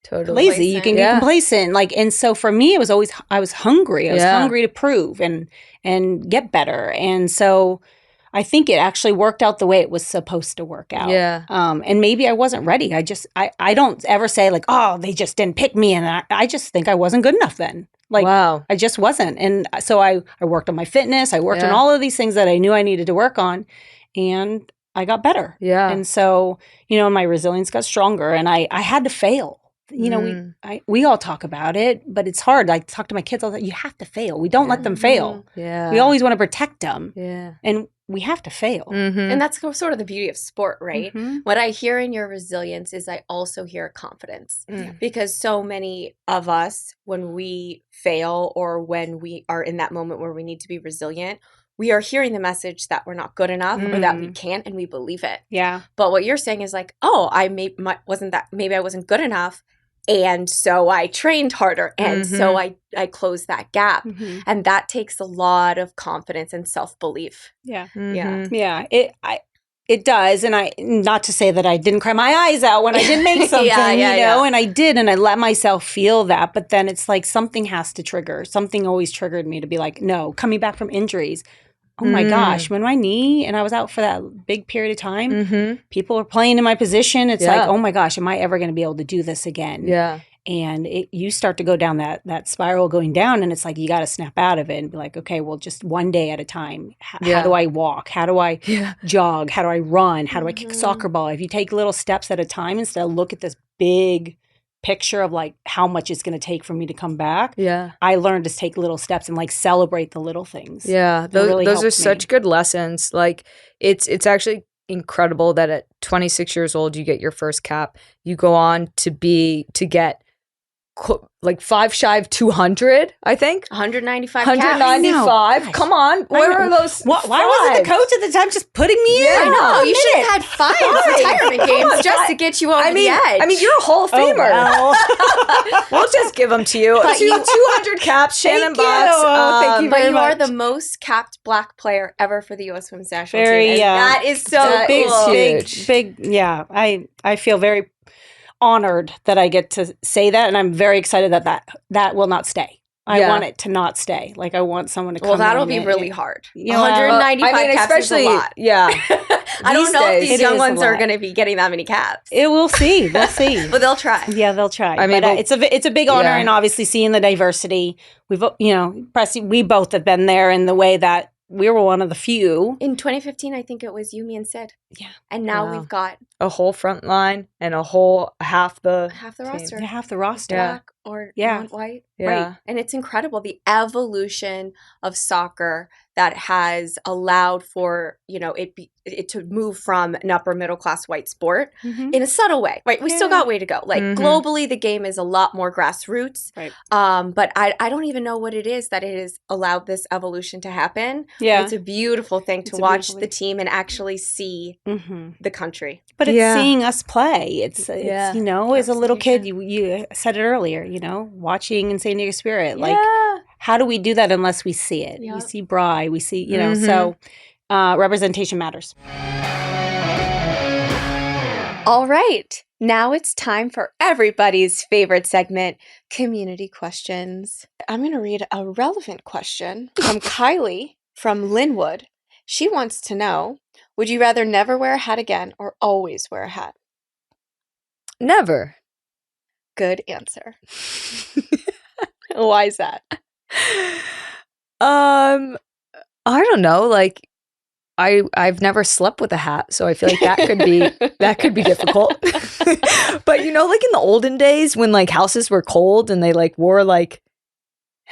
S1: Totally.
S3: lazy. You can get complacent. Like, and so for me, it was always, I was hungry. I was hungry to prove and get better. And so I think it actually worked out the way it was supposed to work out.
S1: Yeah.
S3: And maybe I wasn't ready. I don't ever say like, oh, they just didn't pick me. And I just think I wasn't good enough then. Like,
S1: wow.
S3: I just wasn't. And so I worked on my fitness. I worked on all of these things that I knew I needed to work on. And I got better.
S1: Yeah.
S3: And so, my resilience got stronger and I had to fail. We all talk about it, but it's hard. I talk to my kids all the time. You have to fail. We don't let them fail.
S1: Yeah.
S3: We always want to protect them.
S1: Yeah.
S3: And we have to fail.
S1: Mm-hmm.
S2: And that's sort of the beauty of sport, right?
S3: Mm-hmm.
S2: What I hear in your resilience is I also hear confidence. Because so many of us, when we fail or when we are in that moment where we need to be resilient, we are hearing the message that we're not good enough or that we can't, and we believe it.
S3: Yeah.
S2: But what you're saying is like, oh, maybe I wasn't good enough. And so I trained harder. And so I closed that gap.
S3: Mm-hmm.
S2: And that takes a lot of confidence and self-belief.
S3: Yeah.
S1: Mm-hmm.
S3: Yeah. It does. And not to say that I didn't cry my eyes out when I didn't make something, and I did, and I let myself feel that. But then it's like something has to trigger. Something always triggered me to be like, no, coming back from injuries. Oh my gosh, when my knee and I was out for that big period of time, people were playing in my position. It's like, oh my gosh, am I ever going to be able to do this again?
S1: Yeah.
S3: And you start to go down that spiral going down, and it's like you got to snap out of it and be like, okay, well, just one day at a time. How do I walk? How do I jog? How do I run? How do I kick a soccer ball? If you take little steps at a time instead of look at this big picture of like how much it's going to take for me to come back.
S1: Yeah.
S3: I learned to take little steps and like celebrate the little things.
S1: Yeah. Those are such good lessons. Like it's actually incredible that at 26 years old, you get your first cap. You go on to get like 5 shy of 200, I think.
S2: 195
S1: 195. Come on. Where are those?
S3: Why wasn't the coach at the time just putting me in?
S2: I know. You should have had 5 retirement games just to get you over the edge.
S1: I mean, you're a Hall of Famer. We'll just give them to you. 200 caps, Shannon Boxx.
S3: Thank you very much.
S2: But you are the most capped Black player ever for the U.S. Women's National Team. And that is so cool.
S3: Big. Yeah. I feel very honored that I get to say that, and I'm very excited that will not stay. I want it to not stay. Like I want someone to come.
S2: Well, that'll be really hard.
S1: 195
S2: 195 caps
S1: especially,
S2: is a lot.
S1: Yeah.
S2: I don't know if these young ones
S3: are
S2: going to be getting that many caps.
S3: We'll see. We'll see.
S2: But they'll try.
S3: Yeah, they'll try.
S1: I mean,
S3: but it's a big honor, and obviously seeing the diversity. We've Pressy, we both have been there in the way that we were one of the few.
S2: In 2015, I think it was you, me, and Sid.
S3: Yeah.
S2: And now we've got
S1: a whole front line and a whole half the
S2: roster.
S3: Yeah, half the roster.
S2: Black or white.
S1: Yeah.
S2: Right. And it's incredible the evolution of soccer that has allowed for, it to move from an upper middle class white sport in a subtle way. Right. We still got way to go. Like globally, the game is a lot more grassroots.
S3: Right.
S2: But I don't even know what it is that it has allowed this evolution to happen.
S3: Yeah.
S2: It's a beautiful thing to watch the team and actually see the country.
S3: But it's seeing us play. It's as a little kid, you said it earlier, watching in San Diego Spirit. Like, how do we do that unless we see it? We see Bri, we see, so representation matters.
S2: All right. Now it's time for everybody's favorite segment, Community Questions. I'm going to read a relevant question from Kylie from Linwood. She wants to know, would you rather never wear a hat again or always wear a hat?
S1: Never.
S2: Good answer. Why is that?
S1: I don't know. Like, I've never slept with a hat, so I feel like that could be difficult. But like in the olden days when like houses were cold and they like wore like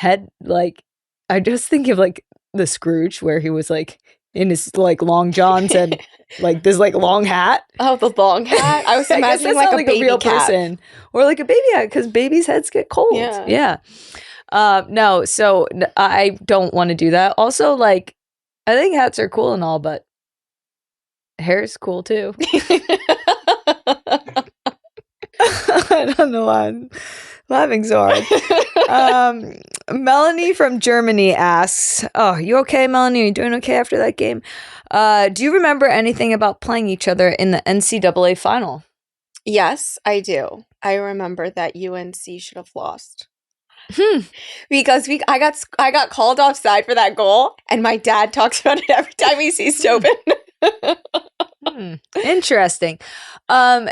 S1: I just think of like the Scrooge where he was like in his like long johns and like this like long hat.
S2: Oh, the long hat. I was imagining like a baby
S1: real
S2: cat.
S1: person or like a baby hat because babies' heads get cold. Yeah. No, so I don't want to do that. Also, like I think hats are cool and all, but hair is cool too. I don't know why I'm laughing so hard. Melanie from Germany asks, "Oh, you okay, Melanie? Are you doing okay after that game? Do you remember anything about playing each other in the NCAA final?"
S2: Yes, I do. I remember that UNC should have lost. Because I got called offside for that goal, and my dad talks about it every time he sees Tobin.
S1: Interesting.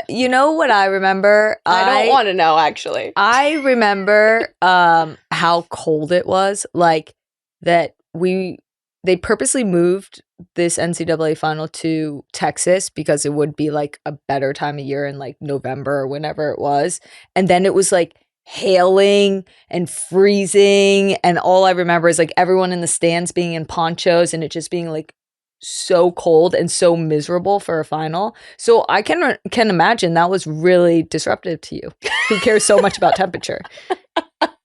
S1: You know what I remember?
S2: I don't want to know, actually.
S1: I remember how cold it was. Like that they purposely moved this NCAA final to Texas because it would be like a better time of year in like November or whenever it was. And then it was like hailing and freezing. And all I remember is like everyone in the stands being in ponchos and it just being like so cold and so miserable for a final. So I can imagine that was really disruptive to you. Who cares so much about temperature?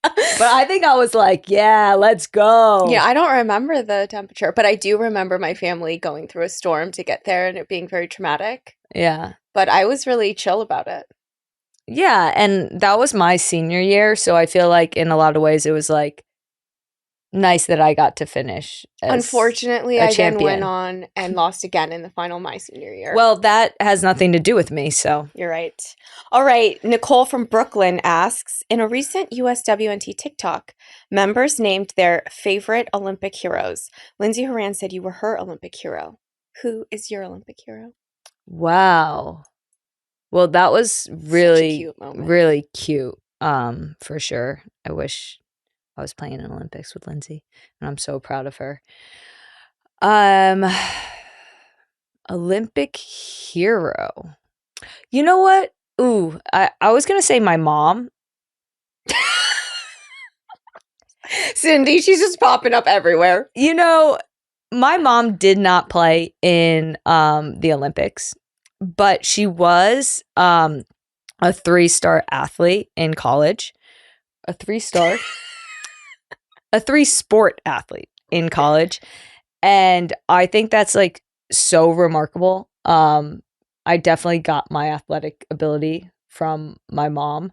S1: But I think I was like, yeah, let's go.
S2: Yeah, I don't remember the temperature, but I do remember my family going through a storm to get there and it being very traumatic.
S1: Yeah.
S2: But I was really chill about it.
S1: Yeah, and that was my senior year, so I feel like in a lot of ways it was like nice that I got to finish.
S2: Unfortunately, I then went on and lost again in the final my senior year.
S1: Well, that has nothing to do with me, so.
S2: You're right. All right. Nicole from Brooklyn asks, in a recent USWNT TikTok, members named their favorite Olympic heroes. Lindsay Horan said you were her Olympic hero. Who is your Olympic hero?
S1: Wow. Well, that was really,
S2: cute moment.
S1: really cute, for sure. I wish I was playing in Olympics with Lindsay, and I'm so proud of her. Olympic hero. You know what? Ooh, I was going to say my mom.
S2: Cindy, she's just popping up everywhere.
S1: You know, my mom did not play in the Olympics, but she was a 3-star athlete in college. A 3-star? A 3-sport athlete in college. And I think that's like so remarkable. I definitely got my athletic ability from my mom.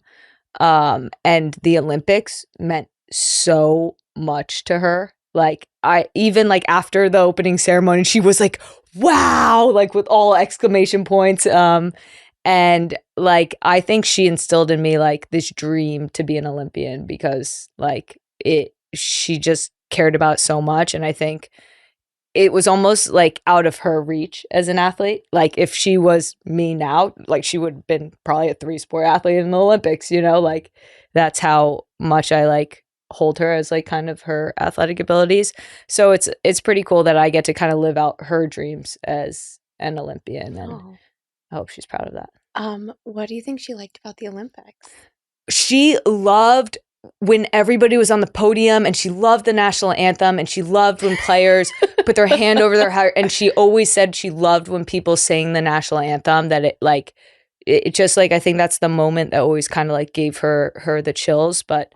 S1: And the Olympics meant so much to her. Like I even like after the opening ceremony, she was like, wow, like with all exclamation points. And like I think she instilled in me like this dream to be an Olympian because like she just cared about so much. And I think it was almost like out of her reach as an athlete. Like if she was me now, like she would have been probably a 3-sport athlete in the Olympics, you know, like that's how much I like hold her as like kind of her athletic abilities. So it's pretty cool that I get to kind of live out her dreams as an Olympian, and I hope she's proud of that.
S2: What do you think she liked about the Olympics?
S1: She loved when everybody was on the podium, and she loved the national anthem, and she loved when players put their hand over their heart, and she always said she loved when people sang the national anthem, that it just like I think that's the moment that always kind of like gave her the chills. But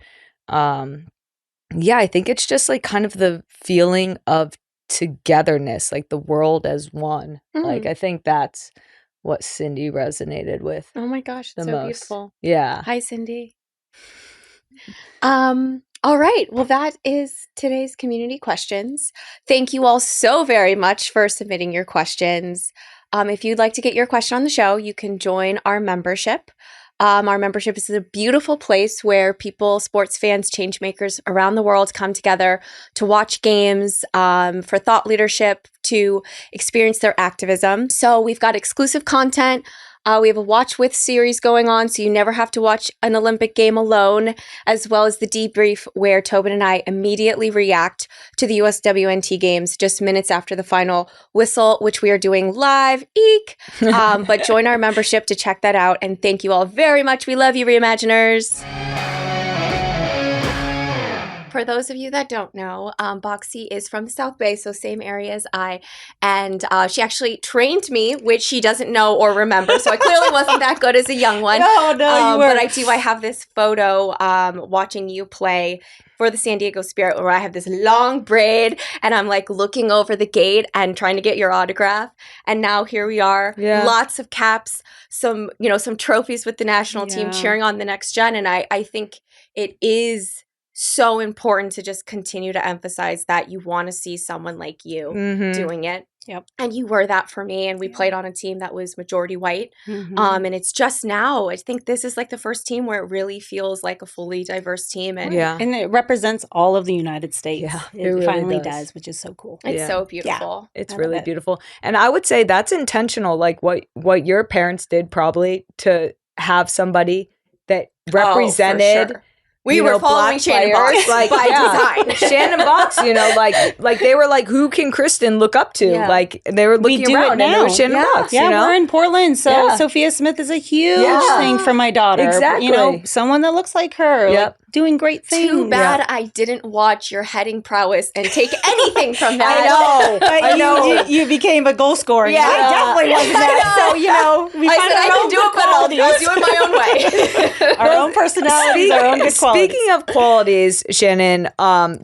S1: yeah, I think it's just like kind of the feeling of togetherness, like the world as one. Like I think that's what Cindy resonated with.
S2: Oh my gosh, it's so
S1: most.
S2: beautiful.
S1: Yeah.
S2: Hi, Cindy. All right. Well, that is today's community questions. Thank you all so very much for submitting your questions. If you'd like to get your question on the show, you can join our membership. Our membership is a beautiful place where people, sports fans, change makers around the world come together to watch games, for thought leadership, to experience their activism. So we've got exclusive content. We have a Watch With series going on, so you never have to watch an Olympic game alone, as well as the debrief where Tobin and I immediately react to the USWNT games just minutes after the final whistle, which we are doing live. Eek! But join our membership to check that out, and thank you all very much. We love you, Reimaginers. For those of you that don't know, Boxy is from the South Bay, so same area as I, and she actually trained me, which she doesn't know or remember, so I clearly wasn't that good as a young one.
S3: No, you weren't.
S2: But I have this photo watching you play for the San Diego Spirit where I have this long braid, and I'm like looking over the gate and trying to get your autograph, and now here we are, lots of caps, some trophies with the national team cheering on the next gen, and I think it is so important to just continue to emphasize that you want to see someone like you doing it.
S3: Yep.
S2: And you were that for me. And we played on a team that was majority white. And it's just now, I think this is like the first team where it really feels like a fully diverse team. And
S3: and it represents all of the United States.
S1: Yeah,
S3: it
S1: really
S3: finally
S1: does.
S3: which is so cool.
S2: It's so beautiful.
S1: Yeah, it's really beautiful. And I would say that's intentional, like what your parents did probably to have somebody that represented.
S2: For sure. We were following Shannon Boxx by design.
S1: Shannon Boxx, like they were like, who can Christen look up to?
S2: Yeah.
S1: Like they were looking around and it was Shannon Boxx.
S3: Yeah, we're in Portland, so Sophia Smith is a huge thing for my daughter.
S1: Exactly.
S3: Someone that looks like her, like, doing great things.
S2: Too bad I didn't watch your heading prowess and take anything from that.
S3: I know. You became a goal scorer.
S2: Yeah,
S3: I definitely wasn't that. So, we
S2: I
S3: find
S2: said I can do it, but I'll do it my own way.
S3: Our own personalities, our own good qualities.
S1: Speaking of qualities, Shannon,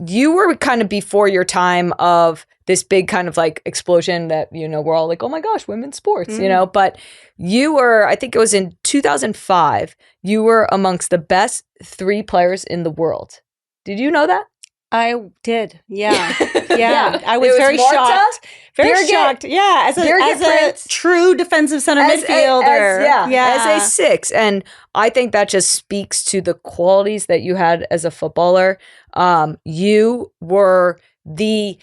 S1: you were kind of before your time of this big kind of like explosion that, we're all like, oh my gosh, women's sports, but you were, I think it was in 2005, you were amongst the best 3 players in the world. Did you know that?
S3: I did. Yeah. I was very
S1: Marta,
S3: shocked. Very shocked. Yeah. As a true defensive center midfielder.
S1: As a 6. And I think that just speaks to the qualities that you had as a footballer. You were the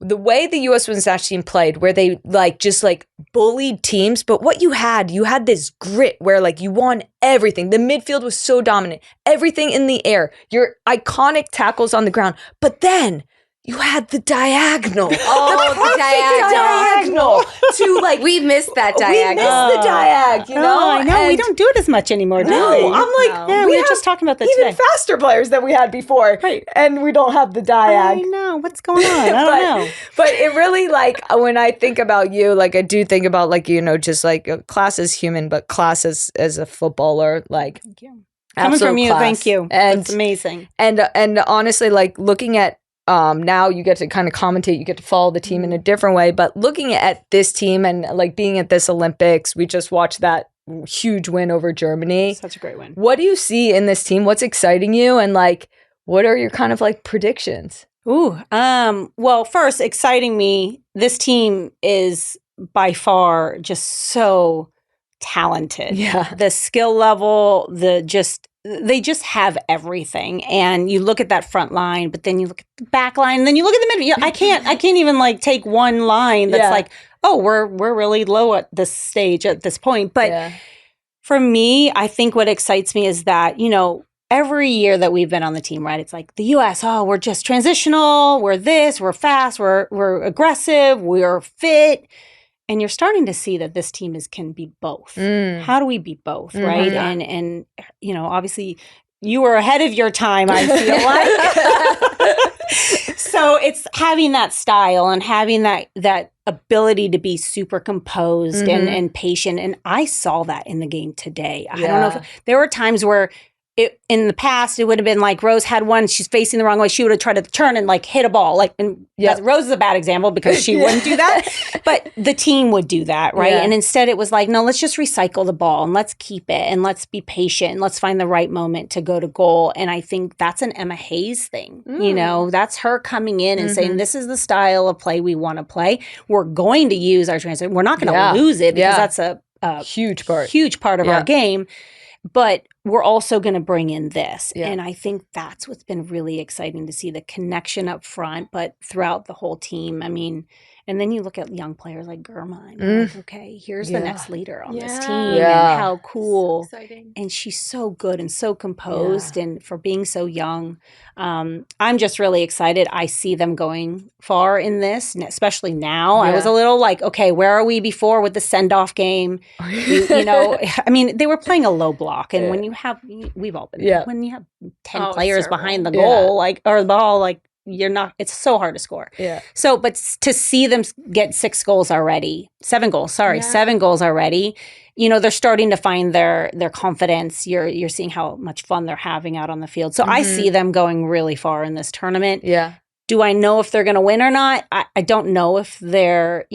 S1: way the USWNT national team played, where they just bullied teams, but what you had this grit where you won everything. The midfield was so dominant, everything in the air, your iconic tackles on the ground, but then you had the diagonal.
S2: The
S1: diagonal. To
S2: we missed that diagonal.
S1: We missed the diag,
S3: I know. We don't do it as much anymore, do we?
S1: I'm
S3: we were just talking about that
S1: even
S3: today.
S1: faster players than we had before. Right. And we don't have the diag.
S3: I know. What's going on? I don't know.
S1: But it really, when I think about you, I do think about, just class as human, but class as a footballer,
S3: Thank you. Coming from you,
S1: class.
S3: thank you.
S1: And
S3: it's amazing.
S1: And honestly, looking at now you get to kind of commentate, you get to follow the team in a different way. But looking at this team and being at this Olympics, we just watched that huge win over Germany.
S3: Such a great win.
S1: What do you see in this team? What's exciting you? And what are your kind of predictions?
S3: Well, first, exciting me, this team is by far just so talented.
S1: Yeah.
S3: The skill level, they just have everything. And you look at that front line, but then you look at the back line, and then you look at the midfield. I can't even take one line that's we're really low at this stage at this point. But for me, I think what excites me is that, every year that we've been on the team, right? It's the US, we're just transitional, we're this, we're fast, we're aggressive, we're fit. And you're starting to see that this team can be both. How do we be both, right?
S1: Yeah.
S3: And obviously you were ahead of your time, I feel like. So it's having that style and having that ability to be super composed and patient. And I saw that in the game today. I don't know if there were times where in the past, it would have been Rose had one, she's facing the wrong way. She would have tried to turn and hit a ball. Rose is a bad example because she wouldn't do that. But the team would do that, right? Yeah. And instead it was no, let's just recycle the ball and let's keep it and let's be patient and let's find the right moment to go to goal. And I think that's an Emma Hayes thing. That's her coming in and saying, this is the style of play we want to play. We're going to use our transition. We're not going to lose it because that's a huge part of our game. But we're also going to bring in this. Yeah. And I think that's what's been really exciting to see, the connection up front, but throughout the whole team. I mean, and then you look at young players like Germa. And okay, here's the next leader on this team.
S1: Yeah.
S3: And how cool.
S2: So exciting.
S3: And she's so good and so composed and for being so young. I'm just really excited. I see them going far in this, especially now. I was a little okay, where are we before with the send-off game? I mean, they were playing a low block. And when you have, we've all been there, when you have 10 players behind the goal, or the ball, it's so hard to score. Yeah. So, but to see them get 7 goals already, they're starting to find their confidence. You're seeing how much fun they're having out on the field. So I see them going really far in this tournament.
S1: Yeah.
S3: Do I know if they're going to win or not? I don't know if they're,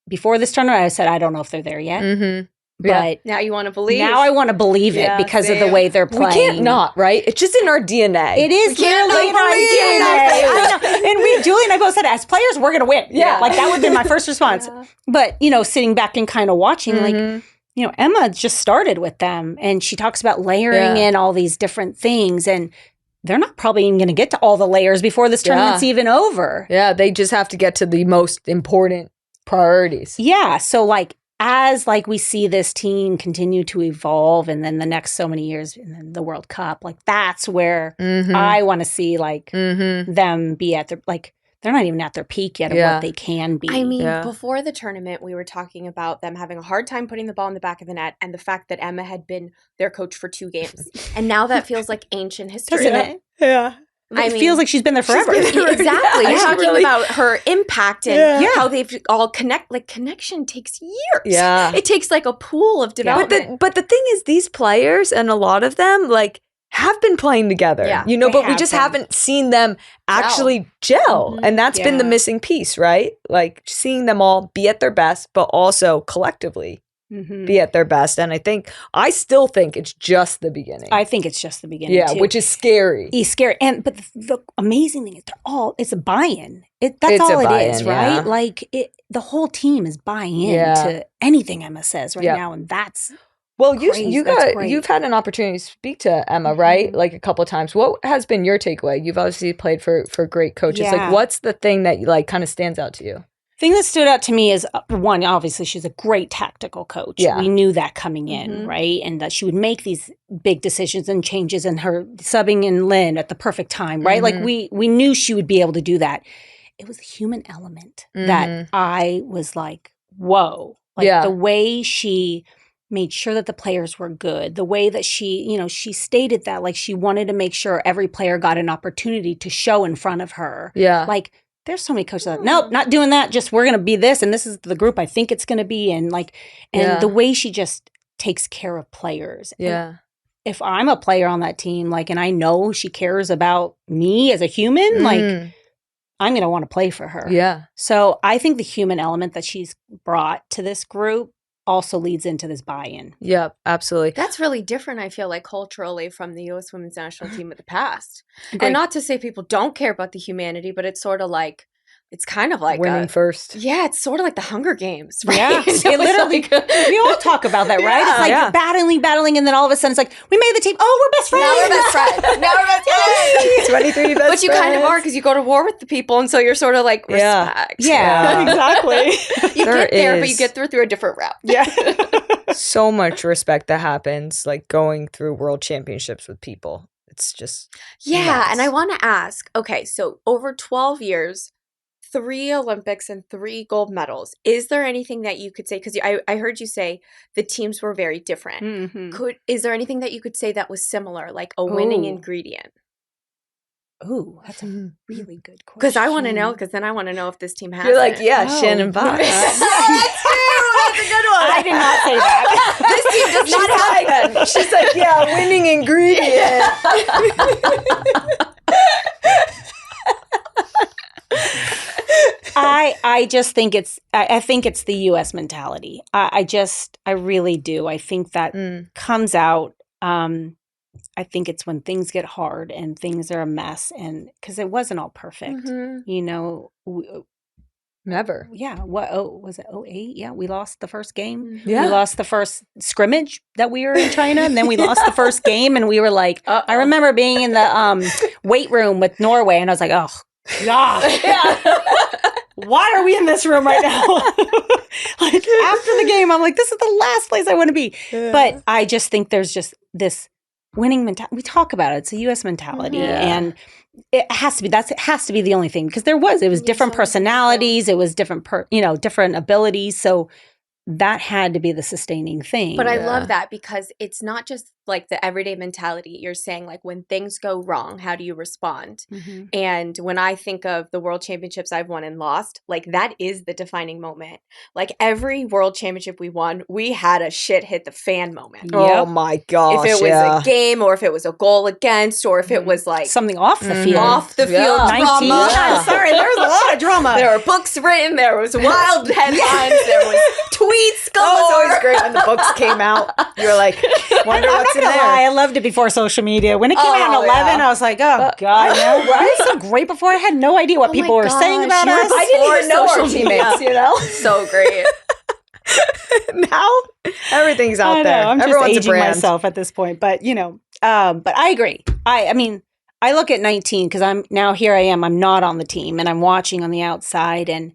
S3: before this tournament, I said, I don't know if they're there yet. But
S2: now you want to believe.
S3: Now I want to believe it because of the way they're playing.
S1: We can't not, right? It's just in our DNA.
S3: It is literally in our DNA. I know. And Julie and I both said, as players, we're going to win.
S1: Yeah.
S3: Like that would be my first response. Yeah. But, sitting back and kind of watching, Emma just started with them and she talks about layering in all these different things and they're not probably even going to get to all the layers before this tournament's even over.
S1: Yeah, they just have to get to the most important priorities.
S3: Yeah. So as we see this team continue to evolve and then the next so many years and then the World Cup, that's where I want to see them be at their, they're not even at their peak yet of what they can be.
S2: I mean, before the tournament, we were talking about them having a hard time putting the ball in the back of the net and the fact that Emma had been their coach for 2 games. And now that feels like ancient history.
S3: Doesn't it?
S1: Yeah.
S3: It feels like she's been there forever.
S2: Exactly.
S1: Yeah,
S2: talking about her impact and how they've all connection takes years.
S1: Yeah.
S2: It takes a pool of development.
S1: But the thing is, these players and a lot of them, have been playing together, but we just haven't seen them actually gel. And that's been the missing piece, right? Seeing them all be at their best, but also collectively be at their best. And I still think it's just the beginning.
S3: I think it's just the beginning, too.
S1: Which is scary.
S3: It's scary. But the amazing thing is it's a buy-in. That's all it is, right? The whole team is buying into anything Emma says now. And that's...
S1: Well, you've had an opportunity to speak to Emma, right? A couple of times. What has been your takeaway? You've obviously played for great coaches.
S3: Yeah.
S1: What's the thing that kind of stands out to you?
S3: The thing that stood out to me is one, obviously she's a great tactical coach.
S1: Yeah.
S3: We knew that coming in, right? And that she would make these big decisions and changes and her subbing in Lynn at the perfect time, right? We knew she would be able to do that. It was the human element that I was whoa. The way she made sure that the players were good, the way that she stated that she wanted to make sure every player got an opportunity to show in front of her.
S1: Yeah.
S3: There's so many coaches that, nope, not doing that. Just we're going to be this. And this is the group I think it's going to be. And the way she just takes care of players.
S1: Yeah.
S3: And if I'm a player on that team, and I know she cares about me as a human, I'm going to want to play for her.
S1: Yeah.
S3: So I think the human element that she's brought to this group also leads into this buy-in.
S1: Yeah, absolutely.
S2: That's really different, I feel culturally from the U.S. women's national team of the past.
S3: Great.
S2: And not to say people don't care about the humanity, but it's sort of it's kind of
S1: winning first.
S2: Yeah, it's sort of like the Hunger Games, right?
S3: Yeah, it literally. We all talk about that, right? It's battling, and then all of a sudden it's we made the team. Oh, we're best friends.
S2: Now we're best friends. Now we're best friends.
S1: 23 best friends.
S2: But you kind of are because you go to war with the people, and so you're sort of respect.
S3: Yeah, exactly.
S2: You get there, but you get through a different route.
S3: Yeah.
S1: So much respect that happens, going through world championships with people. It's just nuts.
S2: And I want to ask. Okay, so over 12 years. 3 Olympics and 3 gold medals. Is there anything that you could say? Because I heard you say the teams were very different.
S3: Mm-hmm.
S2: Is there anything that you could say that was similar, like a winning ingredient?
S3: Ooh, that's a really good question.
S2: Because I want to know. Because then I want to know if this team has.
S1: You're Shannon Boxx.
S2: That's true. That's a good one.
S3: I did not say that.
S2: This team does not have that.
S1: She's winning ingredient.
S3: I just think I think it's the U.S. mentality. I really do. I think that comes out. I think it's when things get hard and things are a mess, and because it wasn't all perfect,
S1: Never.
S3: Yeah. Was it 2008? Yeah, we lost the first game.
S1: Yeah.
S3: We lost the first scrimmage that we were in China, and then we lost the first game, and we were I remember being in the weight room with Norway, and I was oh. Yeah. Why are we in this room right now? After the game, I'm this is the last place I want to be. Yeah. But I just think there's just this winning mentality. We talk about it. It's a U.S. mentality. And it has to be, it has to be the only thing. Because it was different personalities. It was different, different abilities. So that had to be the sustaining thing.
S2: But I love that because it's not just the everyday mentality. You're saying when things go wrong, how do you respond? Mm-hmm. And when I think of the world championships I've won and lost, that is the defining moment. Every world championship we won, we had a shit hit the fan moment.
S1: Oh my gosh.
S2: If it was a game or if it was a goal against or if it was
S3: something off the field.
S2: Off the field drama.
S3: Yeah. Sorry, there was a lot of drama.
S2: There were books written. There was wild headlines. There was tweets.
S1: Always great on when the books came out. You were like, wonder what's in there.
S3: I loved it before social media. When it came out in 11, I was like, oh, God.
S1: I know, right?
S3: It was so great before. I had no idea what people were saying about us.
S1: I didn't even know our teammates, you know?
S2: So great.
S1: Now, everything's out there.
S3: I'm
S1: Everyone's
S3: just
S1: a
S3: aging
S1: brand.
S3: myself at this point. But, but I agree. I mean, I look at 19 because here I am. I'm not on the team and I'm watching on the outside. And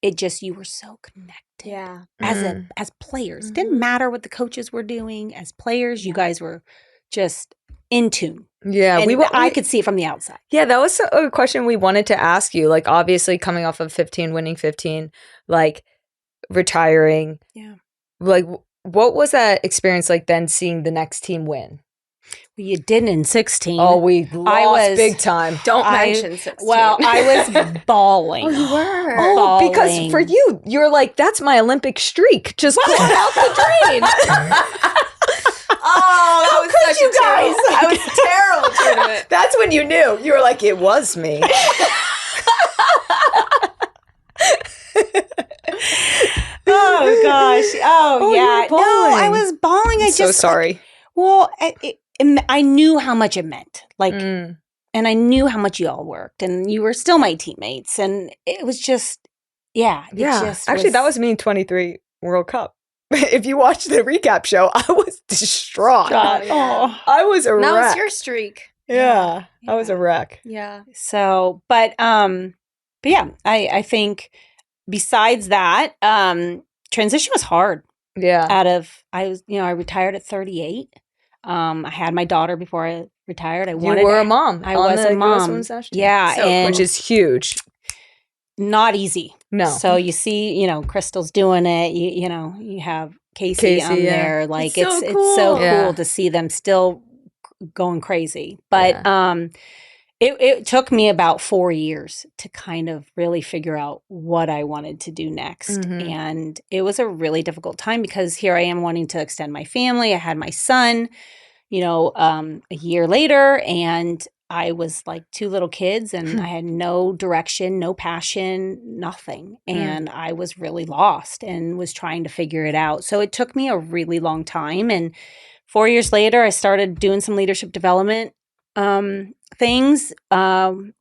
S3: it just, you were so connected.
S2: Yeah.
S3: As players. It didn't matter what the coaches were doing. As players, you guys were just in tune.
S1: Yeah,
S3: and I could see it from the outside.
S1: Yeah, that was a question we wanted to ask you. Like, obviously, coming off of 15, winning 15, like retiring.
S3: Yeah.
S1: Like, what was that experience like then seeing the next team win?
S3: Well, you didn't in 16.
S1: Oh, we lost big time.
S2: Don't mention 16.
S3: Well, I was bawling.
S2: Oh, you were?
S1: Oh, because for you, you're like, that's my Olympic streak. Just pull it out the drain.
S2: Oh, that was such a terrible. That was a terrible tournament.
S1: That's when you knew. You were like, it was me.
S3: Oh, gosh. Oh yeah. No, I was bawling.
S1: So sorry.
S3: Well, I knew how much it meant. Like, and I knew how much you all worked, and you were still my teammates, and it was just, yeah.
S1: Actually, that was me in 23 World Cup. If you watched the recap show, I was distraught.
S3: God, oh.
S1: I was a wreck.
S2: That was your streak.
S1: Yeah, I was a wreck.
S2: Yeah.
S3: So, but yeah, I think besides that, transition was hard.
S1: Yeah.
S3: I retired at 38. I had my daughter before I retired.
S1: You were a mom.
S3: I was a mom. Yeah,
S1: which is huge.
S3: Not easy.
S1: No.
S3: So you see, Crystal's doing it. You have Casey on there. Like it's so cool to see them still going crazy. But it took me about 4 years to kind of really figure out what I wanted to do next.
S1: Mm-hmm.
S3: And it was a really difficult time because here I am wanting to extend my family. I had my son, a year later, and I was like 2 little kids and I had no direction, no passion, nothing. And I was really lost and was trying to figure it out. So it took me a really long time. And 4 years later, I started doing some leadership development things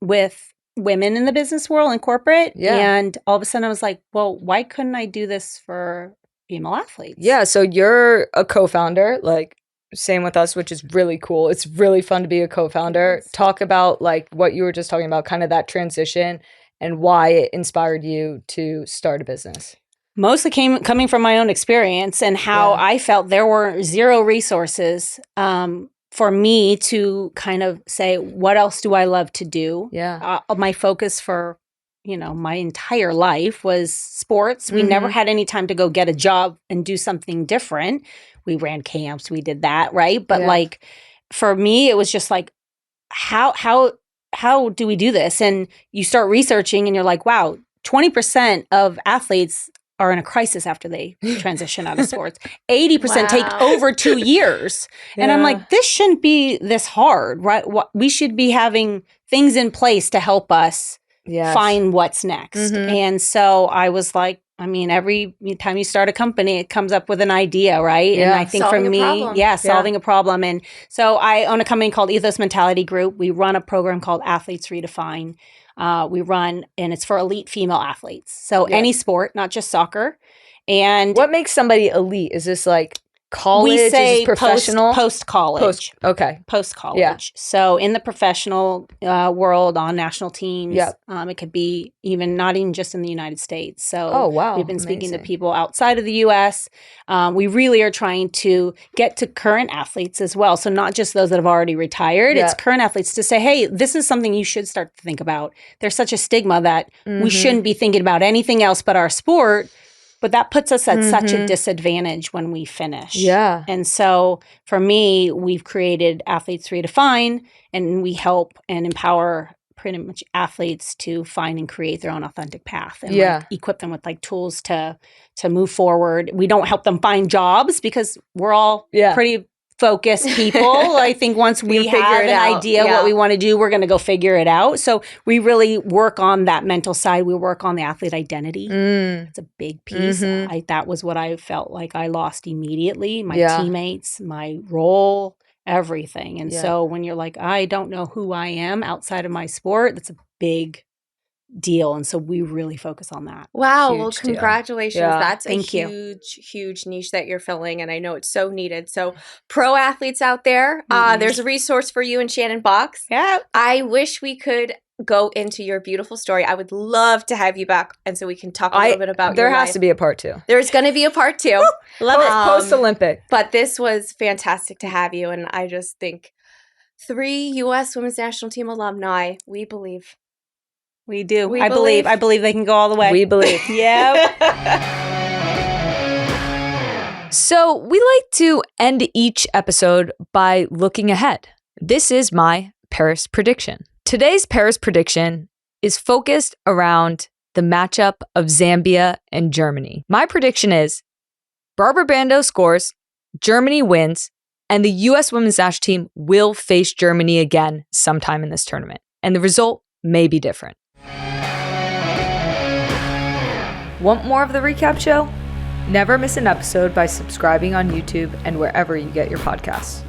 S3: with women in the business world and corporate.
S1: Yeah.
S3: And all of a sudden I was like, well, why couldn't I do this for female athletes?
S1: Yeah. So you're a co-founder, like same with us, which is really cool. It's really fun to be a co-founder. Yes. Talk about like what you were just talking about, kind of that transition and why it inspired you to start a business.
S3: Mostly coming from my own experience and how I felt there were zero resources for me to kind of say, what else do I love to do?
S1: Yeah.
S3: My focus for, my entire life was sports. We never had any time to go get a job and do something different. We ran camps, we did that, right? But like for me, it was just like, how do we do this? And you start researching and you're like, wow, 20% of athletes are in a crisis after they transition out of sports. 80% take over 2 years. And I'm like, this shouldn't be this hard, right? We should be having things in place to help us find what's next. And so I was like, every time you start a company, it comes up with an idea, right?
S2: Yeah.
S3: And I think
S2: solving
S3: for me, solving a problem. And so I own a company called Ethos Mentality Group. We run a program called Athletes Redefine. And it's for elite female athletes. So any sport, not just soccer. And
S1: what makes somebody elite? Is this like college?
S3: We say
S1: is this professional?
S3: Post-college. Post-college.
S1: Yeah.
S3: So in the professional world on national teams, it could be not even just in the United States. So we've been speaking to people outside of the U.S. We really are trying to get to current athletes as well. So not just those that have already retired. It's current athletes to say, hey, this is something you should start to think about. There's such a stigma that we shouldn't be thinking about anything else but our sport. But that puts us at such a disadvantage when we finish.
S1: Yeah.
S3: And so for me, we've created Athletes Redefine, and we help and empower pretty much athletes to find and create their own authentic path and equip them with like tools to move forward. We don't help them find jobs because we're all pretty focused people. I think once we have an idea what we want to do, we're going to go figure it out. So we really work on that mental side. We work on the athlete identity. It's a big piece. That was what I felt like I lost immediately. My teammates, my role, everything. And so when you're like, I don't know who I am outside of my sport, that's a big deal. And so we really focus on that.
S2: Wow. Well, congratulations. That's a
S3: Thank you.
S2: huge niche that you're filling. And I know it's so needed. So pro athletes out there, there's a resource for you in Shannon Boxx.
S3: Yeah.
S2: I wish we could go into your beautiful story. I would love to have you back. And so we can talk a little bit about
S1: your
S2: life.
S1: There has to be a part 2.
S2: There's going to be a part 2.
S3: Love it.
S1: Post-Olympic.
S2: But this was fantastic to have you. And I just think 3 U.S. Women's National Team alumni, we believe.
S3: We do. I believe they can go all the way.
S1: We believe.
S3: Yep.
S1: So we like to end each episode by looking ahead. This is my Paris prediction. Today's Paris prediction is focused around the matchup of Zambia and Germany. My prediction is Barbra Banda scores, Germany wins, and the U.S. Women's National Team will face Germany again sometime in this tournament. And the result may be different. Want more of the recap show? Never miss an episode by subscribing on YouTube and wherever you get your podcasts.